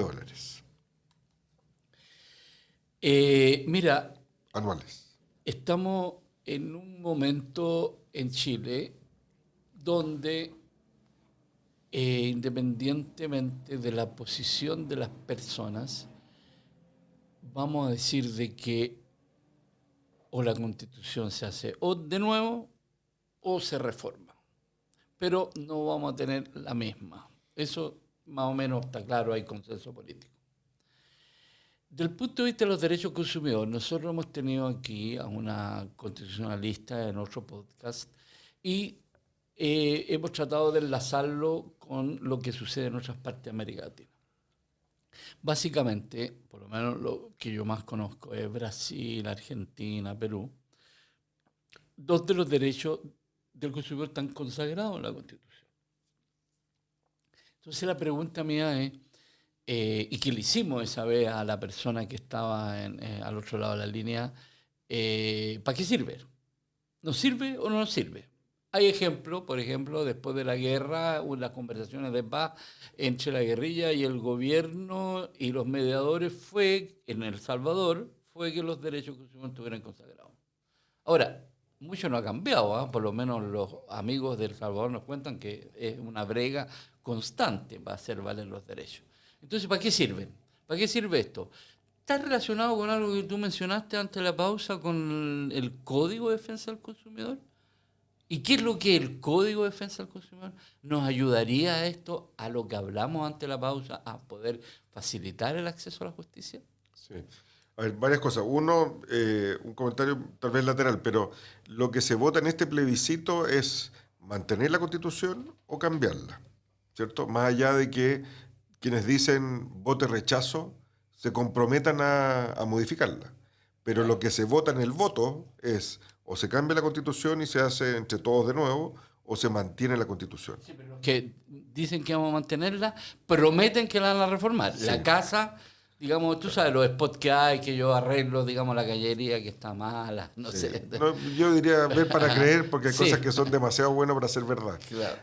Mira, Anuales. estamos en un momento en Chile donde, independientemente de la posición de las personas, vamos a decir de que o la Constitución se hace o de nuevo o se reforma. Pero no vamos a tener la misma. Eso más o menos está claro, hay consenso político. Del punto de vista de los derechos consumidores, nosotros hemos tenido aquí a una constitucionalista en otro podcast y hemos tratado de enlazarlo con lo que sucede en otras partes de América Latina. Básicamente, por lo menos lo que yo más conozco es Brasil, Argentina, Perú. Dos de los derechos del consumidor están consagrados en la Constitución. Entonces la pregunta mía es, y que le hicimos esa vez a la persona que estaba al otro lado de la línea, ¿para qué sirve? ¿Nos sirve o no nos sirve? Hay ejemplos, por ejemplo, después de la guerra, las conversaciones de paz entre la guerrilla y el gobierno y los mediadores en El Salvador, fue que los derechos consumidores estuvieran consagrados. Ahora, mucho no ha cambiado, ¿eh? Por lo menos los amigos de El Salvador nos cuentan que es una brega constante para hacer valer los derechos. Entonces, ¿para qué sirven? ¿Para qué sirve esto? ¿Está relacionado con algo que tú mencionaste antes de la pausa, con el Código de Defensa del Consumidor? ¿Y qué es lo que el Código de Defensa del Consumidor nos ayudaría a esto, a lo que hablamos antes de la pausa, a poder facilitar el acceso a la justicia? Sí. A ver, varias cosas. Uno, un comentario tal vez lateral, pero lo que se vota en este plebiscito es mantener la Constitución o cambiarla, ¿cierto? Más allá de que quienes dicen vote rechazo se comprometan a modificarla. Pero lo que se vota en el voto es o se cambia la Constitución y se hace entre todos de nuevo, o se mantiene la Constitución. Sí, pero que dicen que vamos a mantenerla, prometen que la van a reformar. Sí. La casa, digamos, tú sabes, los spots que hay, que yo arreglo, digamos, la cañería que está mala, no sé. No, yo diría ver para creer, porque hay cosas que son demasiado buenas para ser verdad. Claro.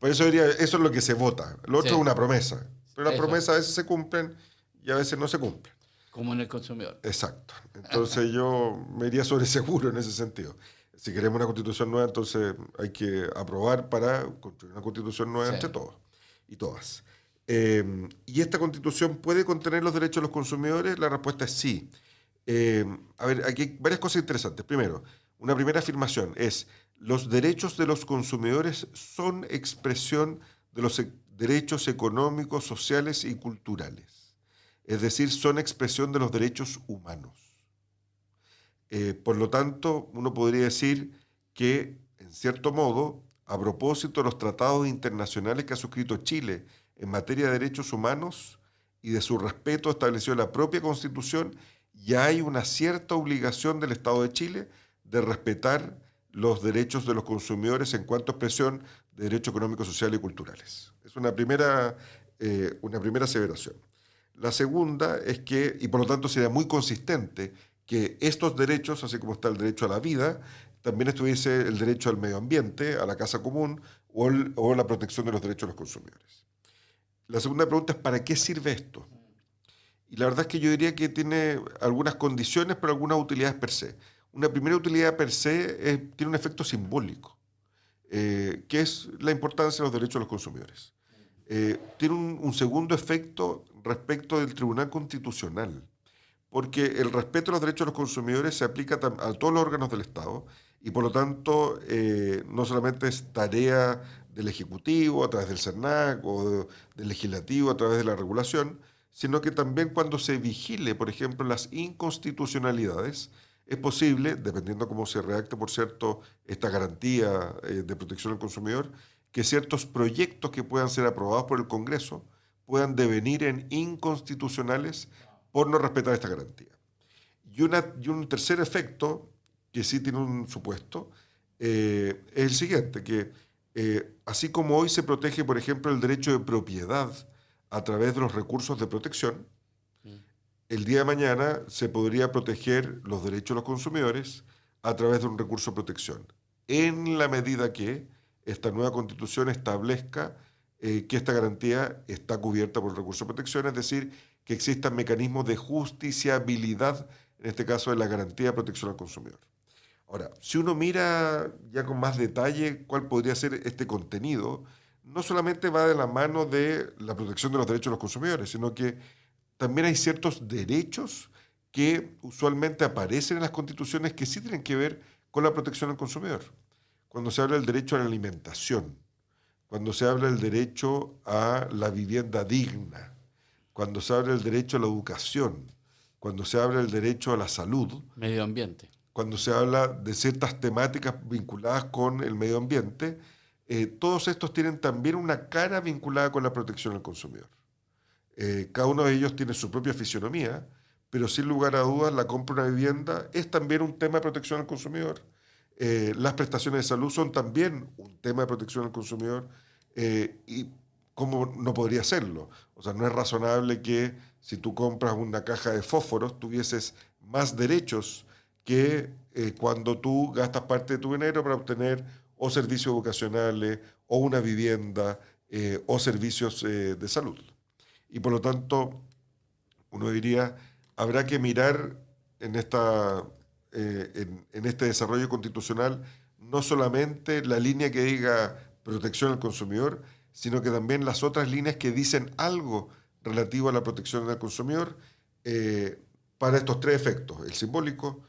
Por eso diría, eso es lo que se vota. Lo otro es una promesa. Pero las promesas a veces se cumplen y a veces no se cumplen. Como en el consumidor. Exacto. Entonces yo me iría sobre seguro en ese sentido. Si queremos una constitución nueva, entonces hay que aprobar para construir una constitución nueva entre todos y todas. ¿Y esta constitución puede contener los derechos de los consumidores? La respuesta es sí. A ver, aquí hay varias cosas interesantes. Primero, una primera afirmación es: los derechos de los consumidores son expresión de los derechos económicos, sociales y culturales. Es decir, son expresión de los derechos humanos. Por lo tanto, uno podría decir que, en cierto modo, a propósito de los tratados internacionales que ha suscrito Chile en materia de derechos humanos y de su respeto establecido en la propia Constitución, ya hay una cierta obligación del Estado de Chile de respetar los derechos de los consumidores en cuanto a expresión de derechos económicos, sociales y culturales. Es una primera aseveración. La segunda es que, y por lo tanto sería muy consistente, que estos derechos, así como está el derecho a la vida, también estuviese el derecho al medio ambiente, a la casa común o la protección de los derechos de los consumidores. La segunda pregunta es: ¿para qué sirve esto? Y la verdad es que yo diría que tiene algunas condiciones, pero algunas utilidades per se. Una primera utilidad per se tiene un efecto simbólico, que es la importancia de los derechos de los consumidores. Tiene un segundo efecto respecto del Tribunal Constitucional, porque el respeto a los derechos de los consumidores se aplica a todos los órganos del Estado y por lo tanto no solamente es tarea del Ejecutivo a través del CERNAC o del Legislativo a través de la regulación, sino que también cuando se vigile, por ejemplo, las inconstitucionalidades, es posible, dependiendo cómo se redacte, por cierto, esta garantía de protección al consumidor, que ciertos proyectos que puedan ser aprobados por el Congreso puedan devenir en inconstitucionales por no respetar esta garantía. Y un tercer efecto, que sí tiene un supuesto, es el siguiente, que así como hoy se protege, por ejemplo, el derecho de propiedad a través de los recursos de protección. El día de mañana se podría proteger los derechos de los consumidores a través de un recurso de protección, en la medida que esta nueva constitución establezca que esta garantía está cubierta por el recurso de protección, es decir, que existan mecanismos de justiciabilidad, en este caso de la garantía de protección al consumidor. Ahora, si uno mira ya con más detalle cuál podría ser este contenido, no solamente va de la mano de la protección de los derechos de los consumidores, sino que también hay ciertos derechos que usualmente aparecen en las constituciones que sí tienen que ver con la protección al consumidor. Cuando se habla del derecho a la alimentación, cuando se habla del derecho a la vivienda digna, cuando se habla del derecho a la educación, cuando se habla del derecho a la salud, Medio ambiente. cuando se habla de ciertas temáticas vinculadas con el medio ambiente, todos estos tienen también una cara vinculada con la protección al consumidor. Cada uno de ellos tiene su propia fisionomía, pero sin lugar a dudas la compra de una vivienda es también un tema de protección al consumidor. Las prestaciones de salud son también un tema de protección al consumidor, y cómo no podría serlo. O sea, no es razonable que si tú compras una caja de fósforos tuvieses más derechos que cuando tú gastas parte de tu dinero para obtener o servicios educacionales o una vivienda o servicios de salud. Y por lo tanto, uno diría, habrá que mirar en, en este desarrollo constitucional no solamente la línea que diga protección al consumidor, sino que también las otras líneas que dicen algo relativo a la protección del consumidor para estos tres efectos: el simbólico,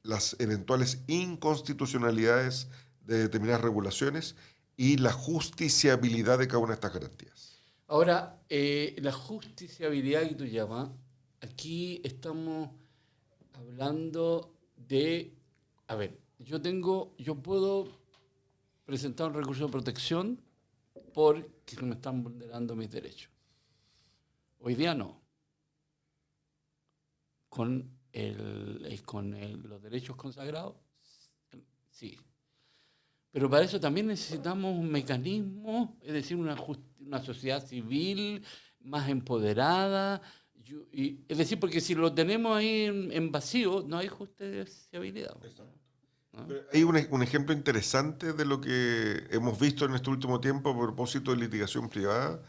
las eventuales inconstitucionalidades de determinadas regulaciones y la justiciabilidad de cada una de estas garantías. Ahora, la justiciabilidad que tú llamas, aquí estamos hablando de, a ver, yo puedo presentar un recurso de protección porque me están vulnerando mis derechos. Hoy día no. Con los derechos consagrados, sí. Pero para eso también necesitamos un mecanismo, es decir, una sociedad civil más empoderada. Es decir, porque si lo tenemos ahí en vacío, no hay justiciabilidad. ¿No? Hay un ejemplo interesante de lo que hemos visto en este último tiempo a propósito de litigación privada.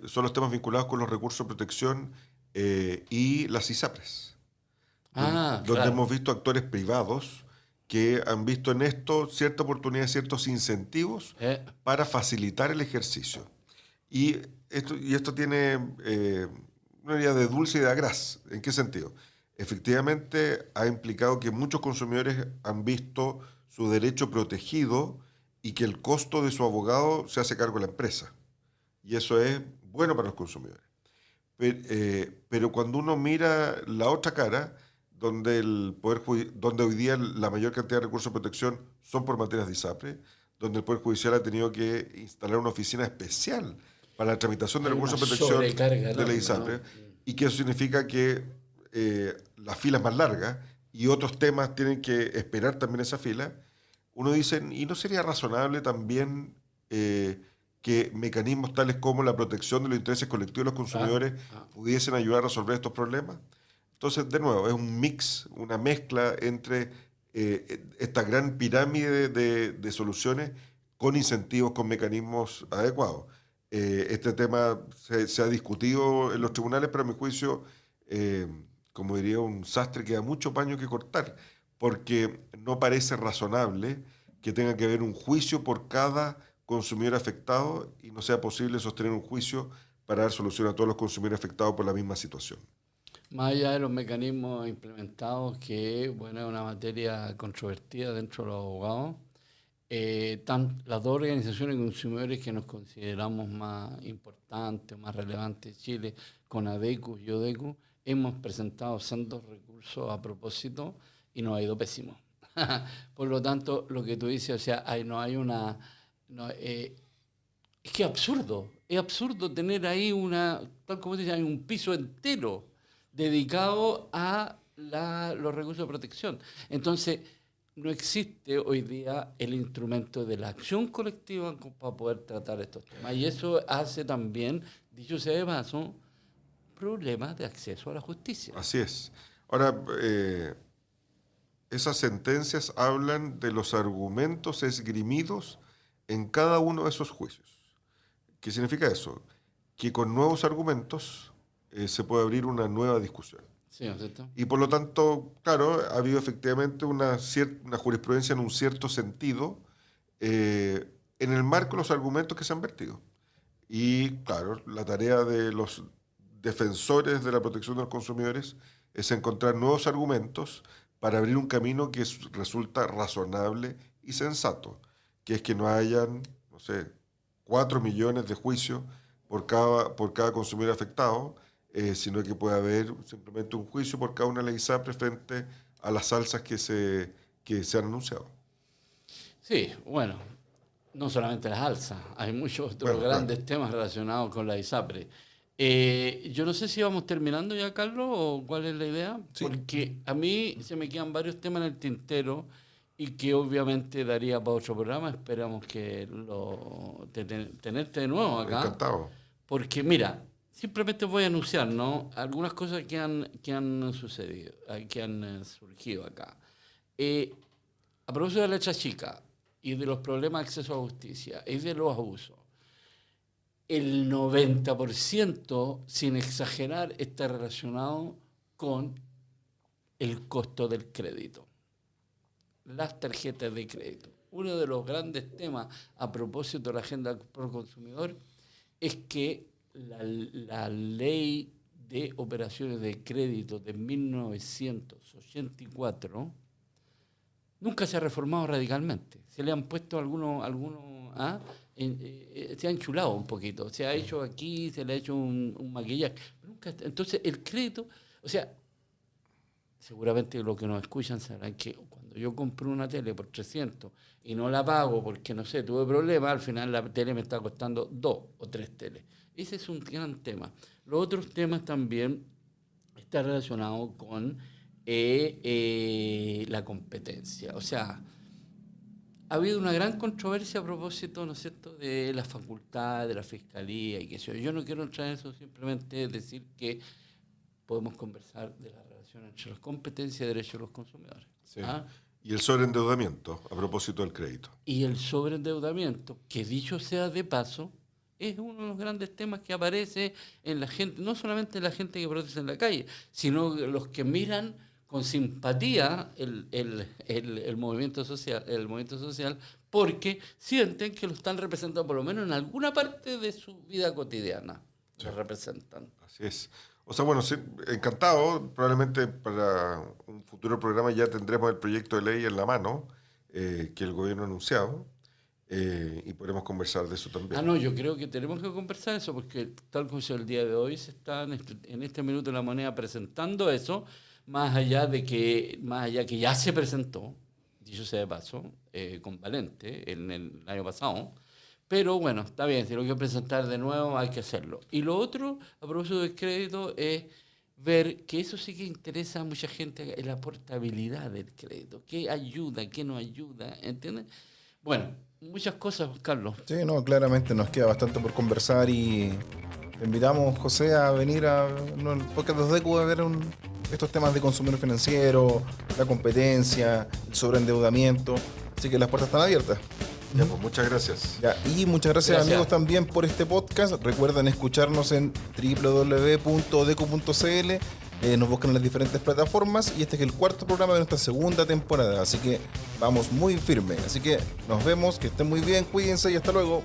Son los temas vinculados con los recursos de protección y las ISAPRES. Donde claro. hemos visto actores privados que han visto en esto cierta oportunidad, ciertos incentivos para facilitar el ejercicio. Y esto tiene una idea de dulce y de agraz. ¿En qué sentido? Efectivamente, ha implicado que muchos consumidores han visto su derecho protegido y que el costo de su abogado se hace cargo de la empresa. Y eso es bueno para los consumidores. Pero cuando uno mira la otra cara, donde donde hoy día la mayor cantidad de recursos de protección son por materias de ISAPRE, donde el Poder Judicial ha tenido que instalar una oficina especial para la tramitación de recursos de protección de la ISAPRE, ¿no? Y que eso significa que la fila es más larga y otros temas tienen que esperar también esa fila. Uno dice, ¿y no sería razonable también que mecanismos tales como la protección de los intereses colectivos de los consumidores pudiesen ayudar a resolver estos problemas? Entonces, de nuevo, es un mix, una mezcla entre esta gran pirámide de soluciones con incentivos, con mecanismos adecuados. Este tema se ha discutido en los tribunales, pero a mi juicio, como diría un sastre, queda mucho paño que cortar, porque no parece razonable que tenga que haber un juicio por cada consumidor afectado y no sea posible sostener un juicio para dar solución a todos los consumidores afectados por la misma situación. Más allá de los mecanismos implementados, que bueno, es una materia controvertida dentro de los abogados, las dos organizaciones de consumidores que nos consideramos más importantes, más relevantes de Chile, CONADECU y ODECU, hemos presentado sendos recursos a propósito y nos ha ido pésimo. Por lo tanto, lo que tú dices, o sea, no hay una... No, es que es absurdo tener ahí tal como dice, hay un piso entero dedicado a los recursos de protección. Entonces, no existe hoy día el instrumento de la acción colectiva para poder tratar estos temas. Y eso hace también, dicho sea de paso, problemas de acceso a la justicia. Así es. Ahora, esas sentencias hablan de los argumentos esgrimidos en cada uno de esos juicios. ¿Qué significa eso? Que con nuevos argumentos se puede abrir una nueva discusión. Sí, ¿no es cierto? Y por lo tanto, claro, ha habido efectivamente una jurisprudencia en un cierto sentido en el marco de los argumentos que se han vertido. Y claro, la tarea de los defensores de la protección de los consumidores es encontrar nuevos argumentos para abrir un camino que resulta razonable y sensato, que es que no hayan, no sé, 4 millones de juicios por cada consumidor afectado, sino que puede haber simplemente un juicio por cada una de las ISAPRES frente a las alzas que se han anunciado. Sí, bueno, no solamente las alzas, hay muchos otros grandes temas relacionados con la ISAPRE. Yo no sé si vamos terminando ya, Carlos, o cuál es la idea, Sí. Porque a mí se me quedan varios temas en el tintero y que obviamente daría para otro programa. Esperamos que tenerte de nuevo acá. Encantado. Porque mira, simplemente voy a anunciar, ¿no? Algunas cosas que han sucedido, que han surgido acá. A propósito de la letra chica y de los problemas de acceso a justicia y de los abusos, el 90%, sin exagerar, está relacionado con el costo del crédito. Las tarjetas de crédito. Uno de los grandes temas a propósito de la agenda pro consumidor es que la ley de operaciones de crédito de 1984 nunca se ha reformado radicalmente. Se le han puesto algunos se ha enchulado un poquito. Se ha hecho aquí, se le ha hecho un maquillaje. Nunca, entonces, el crédito, o sea, seguramente los que nos escuchan sabrán que cuando yo compro una tele por 300 y no la pago porque, no sé, tuve problemas, al final la tele me está costando 2 o 3 teles. Ese es un gran tema. Los otros temas también están relacionados con la competencia. O sea, ha habido una gran controversia a propósito, ¿no es cierto?, de la facultad, de la fiscalía y qué sé yo. Yo no quiero entrar en eso, simplemente decir que podemos conversar de la relación entre las competencias y derechos de los consumidores. Sí. Y el sobreendeudamiento, a propósito del crédito. Y el sobreendeudamiento, que dicho sea de paso, es uno de los grandes temas que aparece en la gente, no solamente en la gente que protesta en la calle, sino los que miran con simpatía el movimiento social, porque sienten que lo están representando, por lo menos en alguna parte de su vida cotidiana. Sí. Lo representan. Así es. O sea, bueno, sí, encantado. Probablemente para un futuro programa ya tendremos el proyecto de ley en la mano que el gobierno ha anunciado y podremos conversar de eso también. No, yo creo que tenemos que conversar eso, porque tal como es el día de hoy, se está en este minuto de la moneda presentando eso, más allá que ya se presentó, dicho sea de paso, con Valente en el año pasado. Pero bueno, está bien, si lo quiero presentar de nuevo hay que hacerlo. Y lo otro, a propósito del crédito, es ver que eso sí que interesa a mucha gente, la portabilidad del crédito. ¿Qué ayuda, qué no ayuda? ¿Entiendes? Bueno, muchas cosas, Carlos. Sí, no, claramente nos queda bastante por conversar y te invitamos, José, a venir al podcast de DECU a ver estos temas de consumidor financiero, la competencia, el sobreendeudamiento. Así que las puertas están abiertas. Ya, pues muchas gracias. Ya, y muchas gracias, amigos, también por este podcast. Recuerden escucharnos en www.decu.cl. Nos buscan en las diferentes plataformas y este es el 4º programa de nuestra 2ª temporada. Así que vamos muy firme. Así que nos vemos, que estén muy bien, cuídense y hasta luego.